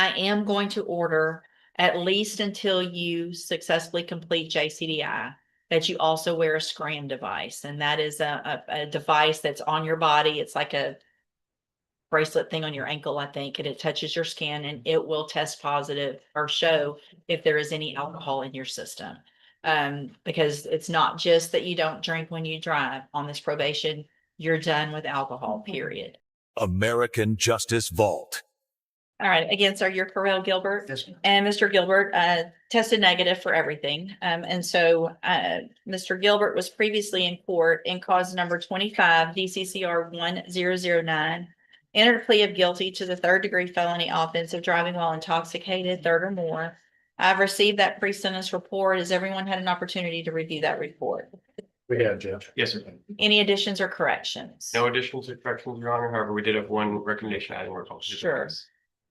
I am going to order, at least until you successfully complete JCDI, that you also wear a SCRAM device. And that is a device that's on your body. It's like a bracelet thing on your ankle, I think, and it touches your skin and it will test positive or show if there is any alcohol in your system. Because it's not just that you don't drink when you drive. On this probation, you're done with alcohol, period. American Justice Vault. All right, again, sir, you're Correll Gilbert. Yes, ma'am. And Mr. Gilbert tested negative for everything. And so Mr. Gilbert was previously in court in cause number 25 DCCR 1009, entered a plea of guilty to the third-degree felony offense of driving while intoxicated, third or more. I've received that pre-sentence report. Has everyone had an opportunity to review that report? We have, Judge. Yes, sir. Any additions or corrections? No additions or corrections, Your Honor. However, we did have one recommendation item we're calling. Sure.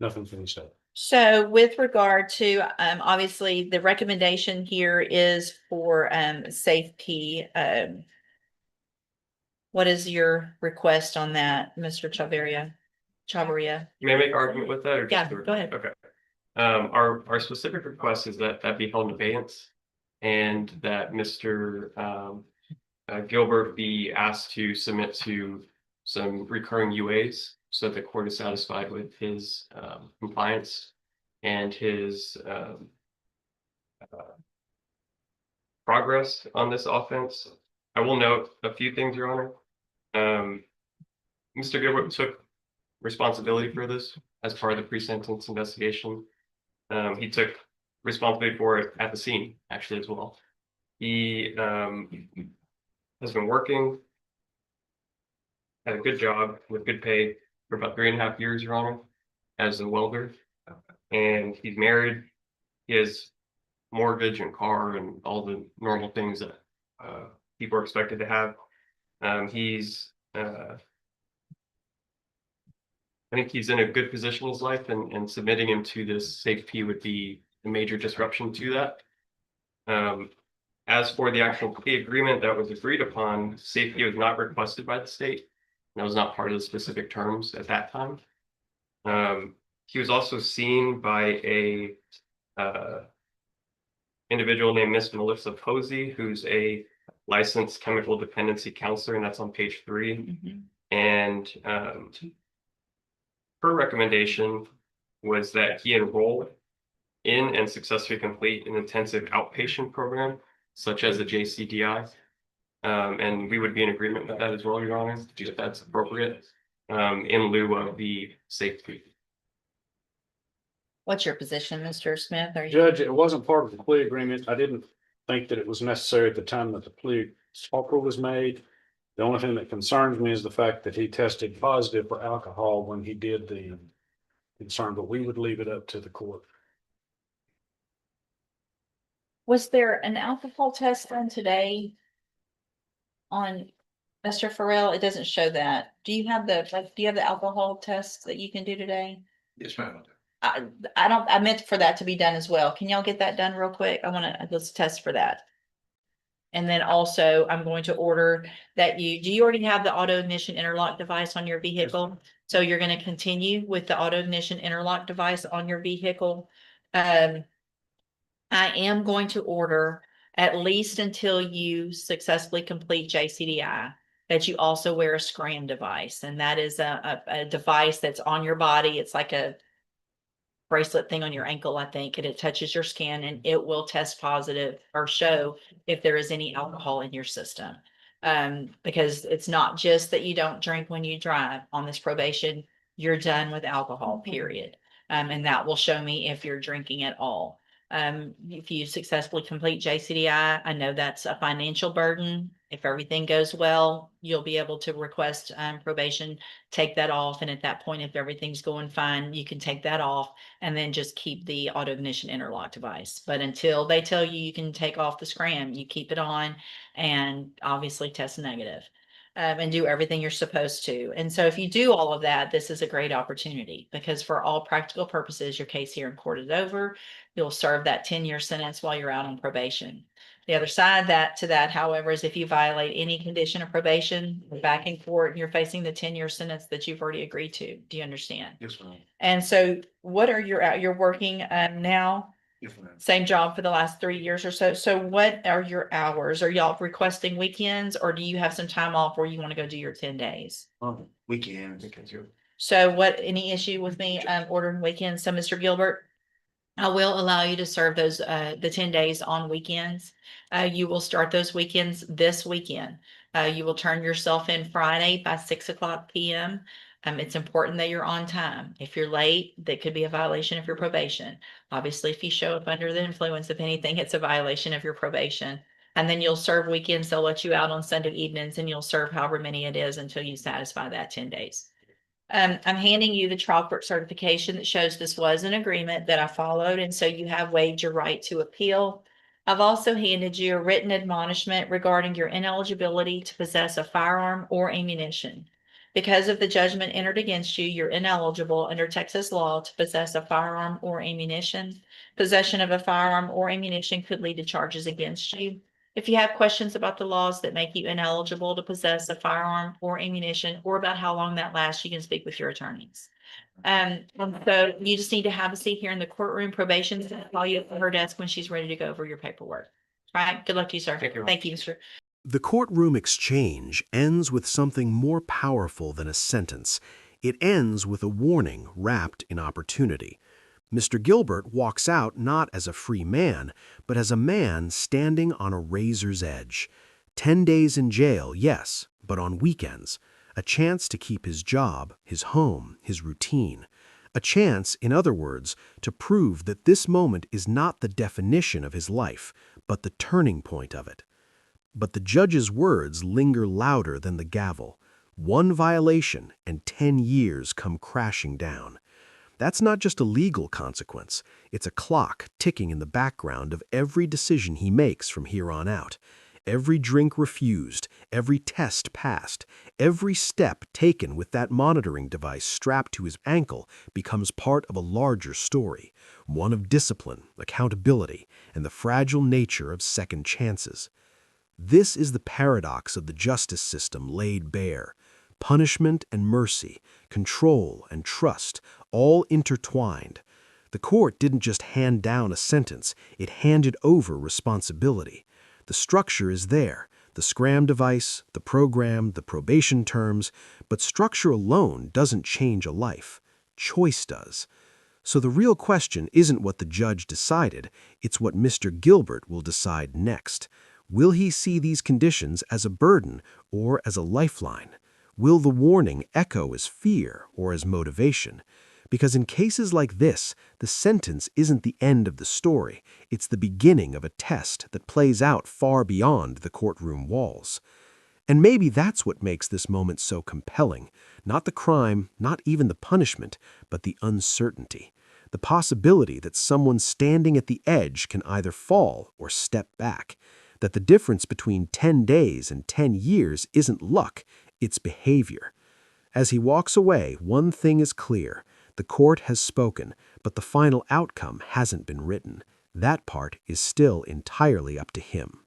Nothing from the state. So with regard to, obviously, the recommendation here is for safe P. What is your request on that, Mr. Chavarria? May I make argument with that? Or Yeah, just- go ahead. Okay. Our specific request is that that be held in abeyance and that Mr. Gilbert be asked to submit to some recurring UAs so that the court is satisfied with his compliance and his progress on this offense. I will note a few things, Your Honor. Mr. Gilbert took responsibility for this as part of the pre-sentence investigation. He took responsibility for it at the scene, actually, as well. He has been working at a good job with good pay for about 3.5 years, Your Honor, as a welder. And he's married. He has mortgage and car and all the normal things that people are expected to have. I think he's in a good position in his life, and submitting him to this safe P would be a major disruption to that. As for the actual plea agreement that was agreed upon, safety was not requested by the state. That was not part of the specific terms at that time. He was also seen by a individual named Miss Melissa Posey, who's a licensed chemical dependency counselor, and that's on page 3. Mm-hmm. And her recommendation was that he enroll in and successfully complete an intensive outpatient program, such as a JCDI. And we would be in agreement with that as well, Your Honor, if that's appropriate, in lieu of the safety. What's your position, Mr. Smith? Are you? Judge, it wasn't part of the plea agreement. I didn't think that it was necessary at the time that the plea offer was made. The only thing that concerns me is the fact that he tested positive for alcohol when he did the concern, but we would leave it up to the court. Was there an alcohol test done today on Mr. Farrell? It doesn't show that. Do you have the alcohol test that you can do today? Yes, ma'am. I meant for that to be done as well. Can y'all get that done real quick? Let's test for that. And then also I'm going to order that do you already have the auto ignition interlock device on your vehicle? So you're going to continue with the auto ignition interlock device on your vehicle. I am going to order, at least until you successfully complete JCDI, that you also wear a SCRAM device. And that is a device that's on your body. It's like a bracelet thing on your ankle, I think, and it touches your skin and it will test positive or show if there is any alcohol in your system. Because it's not just that you don't drink when you drive. On this probation, you're done with alcohol, period. And that will show me if you're drinking at all. If you successfully complete JCDI, I know that's a financial burden. If everything goes well, you'll be able to request probation, take that off. And at that point, if everything's going fine, you can take that off and then just keep the auto ignition interlock device. But until they tell you you can take off the SCRAM, you keep it on and obviously test negative. And do everything you're supposed to. And so if you do all of that, this is a great opportunity, because for all practical purposes, your case here in court is over. You'll serve that 10-year sentence while you're out on probation. The other side to that, however, is if you violate any condition of probation, you're back in court and you're facing the 10-year sentence that you've already agreed to. Do you understand? Yes, ma'am. And so what are you're working now? Yes, ma'am. Same job for the last 3 years or so. So what are your hours? Are y'all requesting weekends or do you have some time off where you want to go do your 10 days? Weekends. So any issue with me ordering weekends? So Mr. Gilbert, I will allow you to serve those the 10 days on weekends. You will start those weekends this weekend. You will turn yourself in Friday by 6:00 p.m. It's important that you're on time. If you're late, that could be a violation of your probation. Obviously, if you show up under the influence of anything, it's a violation of your probation. And then you'll serve weekends. They'll let you out on Sunday evenings and you'll serve however many it is until you satisfy that 10 days. I'm handing you the trial court certification that shows this was an agreement that I followed, and so you have waived your right to appeal. I've also handed you a written admonishment regarding your ineligibility to possess a firearm or ammunition. Because of the judgment entered against you, you're ineligible under Texas law to possess a firearm or ammunition. Possession of a firearm or ammunition could lead to charges against you. If you have questions about the laws that make you ineligible to possess a firearm or ammunition, or about how long that lasts, you can speak with your attorneys. So you just need to have a seat here in the courtroom. Probation's going to call you up to her desk when she's ready to go over your paperwork. All right. Good luck to you, sir. Thank you. Thank you, sir. The courtroom exchange ends with something more powerful than a sentence. It ends with a warning wrapped in opportunity. Mr. Gilbert walks out not as a free man, but as a man standing on a razor's edge. 10 days in jail, yes, but on weekends. A chance to keep his job, his home, his routine. A chance, in other words, to prove that this moment is not the definition of his life, but the turning point of it. But the judge's words linger louder than the gavel. 1 violation and 10 years come crashing down. That's not just a legal consequence. It's a clock ticking in the background of every decision he makes from here on out. Every drink refused, every test passed, every step taken with that monitoring device strapped to his ankle becomes part of a larger story, one of discipline, accountability, and the fragile nature of second chances. This is the paradox of the justice system laid bare. Punishment and mercy, control and trust, all intertwined. The court didn't just hand down a sentence, it handed over responsibility. The structure is there, the SCRAM device, the program, the probation terms, but structure alone doesn't change a life. Choice does. So the real question isn't what the judge decided, it's what Mr. Gilbert will decide next. Will he see these conditions as a burden or as a lifeline? Will the warning echo as fear or as motivation? Because in cases like this, the sentence isn't the end of the story. It's the beginning of a test that plays out far beyond the courtroom walls. And maybe that's what makes this moment so compelling. Not the crime, not even the punishment, but the uncertainty. The possibility that someone standing at the edge can either fall or step back. That the difference between 10 days and 10 years isn't luck, it's behavior. As he walks away, one thing is clear. The court has spoken, but the final outcome hasn't been written. That part is still entirely up to him.